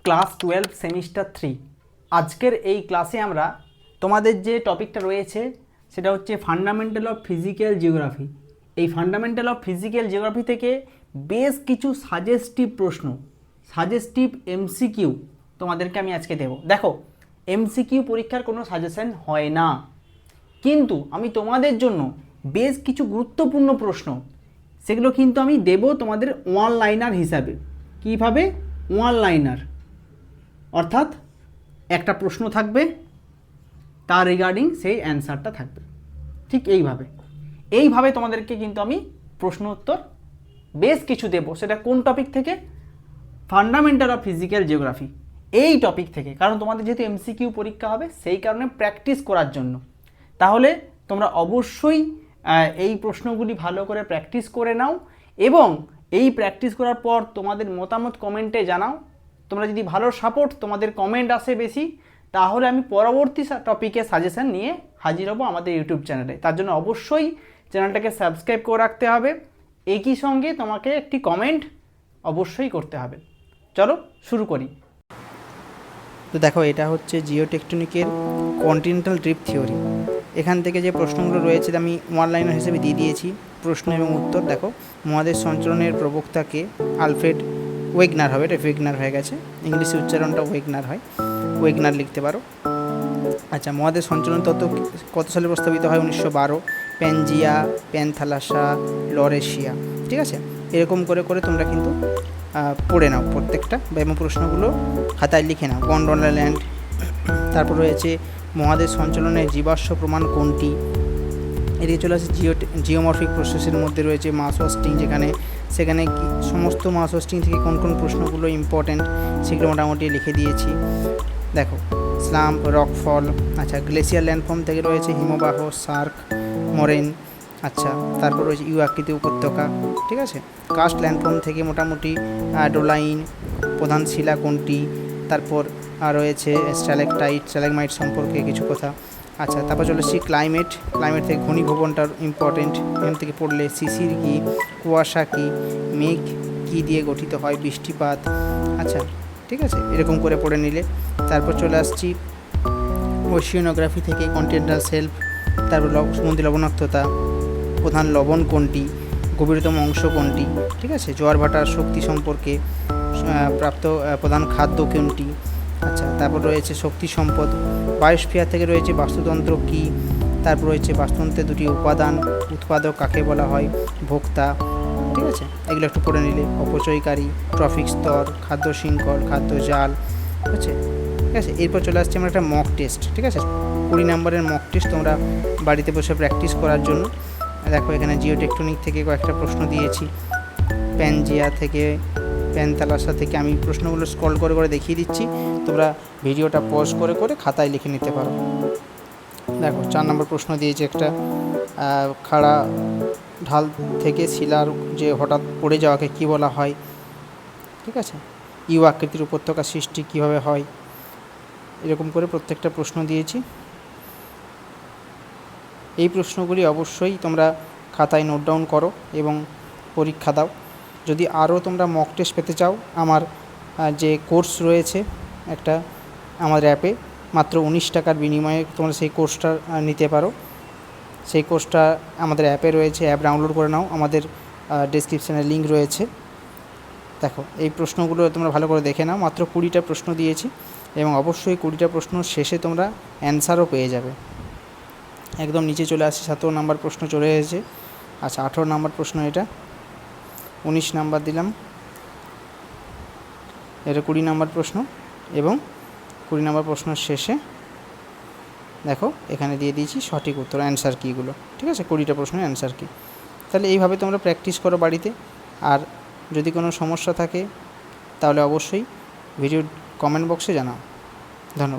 Class 12 semester 3। আজকের এই ক্লাসে আমরা তোমাদের যে টপিকটা রয়েছে সেটা হচ্ছে ফান্ডামেন্টাল অফ ফিজিক্যাল জিওগ্রাফি। এই ফান্ডামেন্টাল অফ ফিজিক্যাল জিওগ্রাফি থেকে বেশ কিছু সাজেস্টিভ প্রশ্ন, সাজেস্টিভ এমসিকিউ তোমাদেরকে আমি আজকে দেব। দেখো, এমসিকিউ পরীক্ষার কোনো সাজেশন হয় না, কিন্তু আমি তোমাদের জন্য বেশ কিছু গুরুত্বপূর্ণ প্রশ্ন সেগুলো কিন্তু আমি দেব তোমাদের ওয়ান লাইনার হিসাবে। কীভাবে? ওয়ান লাইনার, অর্থাৎ একটা প্রশ্ন থাকবে, তার রিগার্ডিং সেই অ্যান্সারটা থাকবে। ঠিক এইভাবে তোমাদেরকে কিন্তু আমি প্রশ্ন উত্তর বেশ কিছু দেব। সেটা কোন টপিক থেকে? ফান্ডামেন্টাল অফ ফিজিক্যাল জিওগ্রাফি, এই টপিক থেকে। কারণ তোমাদের যেহেতু এমসিকিউ পরীক্ষা হবে, সেই কারণে প্র্যাকটিস করার জন্য। তাহলে তোমরা অবশ্যই এই প্রশ্নগুলি ভালো করে প্র্যাকটিস করে নাও, এবং এই প্র্যাকটিস করার পর তোমাদের মতামত কমেন্টে জানাও। তোমরা যদি ভালো সাপোর্ট, তোমাদের কমেন্ট আসে বেশি, তাহলে আমি পরবর্তী টপিকে সাজেশন নিয়ে হাজির হব আমাদের ইউটিউব চ্যানেলে। তার জন্য অবশ্যই চ্যানেলটাকে সাবস্ক্রাইব করে রাখতে হবে, একই সঙ্গে তোমাকে একটি কমেন্ট অবশ্যই করতে হবে। চলো শুরু করি। তো দেখো, এটা হচ্ছে জিওটেকটনিকের কন্টিনেন্টাল ড্রিফট থিওরি। এখান থেকে যে প্রশ্নগুলো রয়েছে আমি ওয়ান লাইনার হিসেবে দিয়ে দিয়েছি প্রশ্ন এবং উত্তর। দেখো, মহাদেশ সঞ্চালনের প্রবক্তাকে আলফ্রেড ওয়েগনার হবে, এটা ওয়েগনার হয়ে গেছে, ইংলিশে উচ্চারণটা ওয়েগনার হয়, ওয়েগনার লিখতে পারো। আচ্ছা, মহাদেশ সঞ্চালন তত্ত্ব কত সালে প্রস্তাবিত হয়? 1912। Pangaea, Panthalassa, Laurasia. ঠিক আছে, এরকম করে করে তোমরা কিন্তু পড়ে নাও প্রত্যেকটা, এবং প্রশ্নগুলো খাতায় লিখে নাও। গন্ডোলাল্যান্ড, তারপর রয়েছে মহাদেশ সঞ্চালনের জীবাশ্ম প্রমাণ কোনটি? এদিকে চলে আসে জিওমরফিক প্রসেসের মধ্যে রয়েছে মাস হোস্টিং, সেখানে সমস্ত মাস হোস্টিং থেকে কোন কোন প্রশ্নগুলো ইম্পর্ট্যান্ট সেগুলো মোটামুটি লিখে দিয়েছি। দেখো, স্লাম্প, রকফল। আচ্ছা, গ্লেসিয়ার ল্যান্ডফর্ম থেকে রয়েছে হিমবাহ, সার্ক, মরেন। আচ্ছা, তারপর রয়েছে ইউ আকৃতি উপত্যকা। ঠিক আছে, কাস্ট ল্যান্ডফর্ম থেকে মোটামুটি ডোলাইন, প্রধান শিলা কোনটি? তারপর রয়েছে স্ট্যালেগমাইট সম্পর্কে কিছু কথা। আচ্ছা, তারপর চলে আসছি ক্লাইমেট থেকে ঘনীভবনটা ইম্পর্টেন্ট, এখান থেকে পড়লে শিশির কী, কুয়াশা কী, মেঘ কী দিয়ে গঠিত হয়, বৃষ্টিপাত। আচ্ছা, ঠিক আছে, এরকম করে পড়ে নিলে। তারপর চলে আসছি ওশিয়ানোগ্রাফি থেকে কন্টিনেন্টাল শেলফ, তারপর সমুদ্র লবণাক্ততা, প্রধান লবণ কোনটি, গভীরতম অংশ কোনটি। ঠিক আছে, জোয়ার ভাটার শক্তি সম্পর্কে প্রাপ্ত প্রধান খাদ্য কোনটি। আচ্ছা, তারপর রয়েছে শক্তি সম্পদ। বায়োস্ফিয়ার থেকে রয়েছে বাস্তুতন্ত্র কী, তারপর রয়েছে বাস্তুতন্ত্রের দুটি উপাদান, উৎপাদক কাকে বলা হয়, ভোক্তা। ঠিক আছে, এগুলো একটু পড়ে নিলে। অপচয়কারী, ট্রফিক স্তর, খাদ্য শৃঙ্খল, খাদ্য জাল। ঠিক আছে, এরপর চলে আসছে আমরা একটা মক টেস্ট। ঠিক আছে, 20 নম্বরের মক টেস্ট তোমরা বাড়িতে বসে প্র্যাকটিস করার জন্য। দেখো, এখানে জিওটেকটনিক থেকে কয়েকটা প্রশ্ন দিয়েছি, প্যানজিয়া থেকে, প্যানথালাসা থেকে। আমি প্রশ্নগুলো স্ক্রল করে করে দেখিয়ে দিচ্ছি, তোমরা ভিডিওটা পজ করে করে খাতায় লিখে নিতে পারো। দেখো, 4 নম্বর প্রশ্ন দিয়েছে একটা, খাড়া ঢাল থেকে শিলার যে হঠাৎ পড়ে যাওয়াকে কী বলা হয়? ঠিক আছে, ইউ আকৃতির উপত্যকা সৃষ্টি কীভাবে হয়? এরকম করে প্রত্যেকটা প্রশ্ন দিয়েছি। এই প্রশ্নগুলি অবশ্যই তোমরা খাতায় নোট ডাউন করো এবং পরীক্ষা দাও। যদি আরও তোমরা মক টেস্ট পেতে চাও, আমার যে কোর্স রয়েছে একটা আমাদের অ্যাপে, মাত্র 19 টাকার বিনিময়ে তোমরা সেই কোর্সটা নিতে পারো। সেই কোর্সটা আমাদের অ্যাপে রয়েছে, অ্যাপ ডাউনলোড করে নাও, আমাদের ডেসক্রিপশানে লিঙ্ক রয়েছে। দেখো, এই প্রশ্নগুলো তোমরা ভালো করে দেখে নাও। মাত্র 20টা প্রশ্ন দিয়েছি, এবং অবশ্যই 20টা প্রশ্ন শেষে তোমরা অ্যান্সারও পেয়ে যাবে। একদম নিচে চলে আসছে, 17 নম্বর প্রশ্ন চলে এসেছে। আচ্ছা, 18 নম্বর প্রশ্ন, এটা 19 নাম্বার দিলাম, এটা 20 নম্বর প্রশ্ন, এবং 20 নম্বর প্রশ্ন শেষে দেখো এখানে দিয়ে দিয়েছি সঠিক উত্তর, অ্যান্সার কীগুলো। ঠিক আছে, 20টা প্রশ্নের অ্যান্সার কী। তাহলে এইভাবে তোমরা প্র্যাকটিস করো বাড়িতে। আর যদি কোনো সমস্যা থাকে তাহলে অবশ্যই ভিডিওর কমেন্ট বক্সে জানাও। ধন্যবাদ।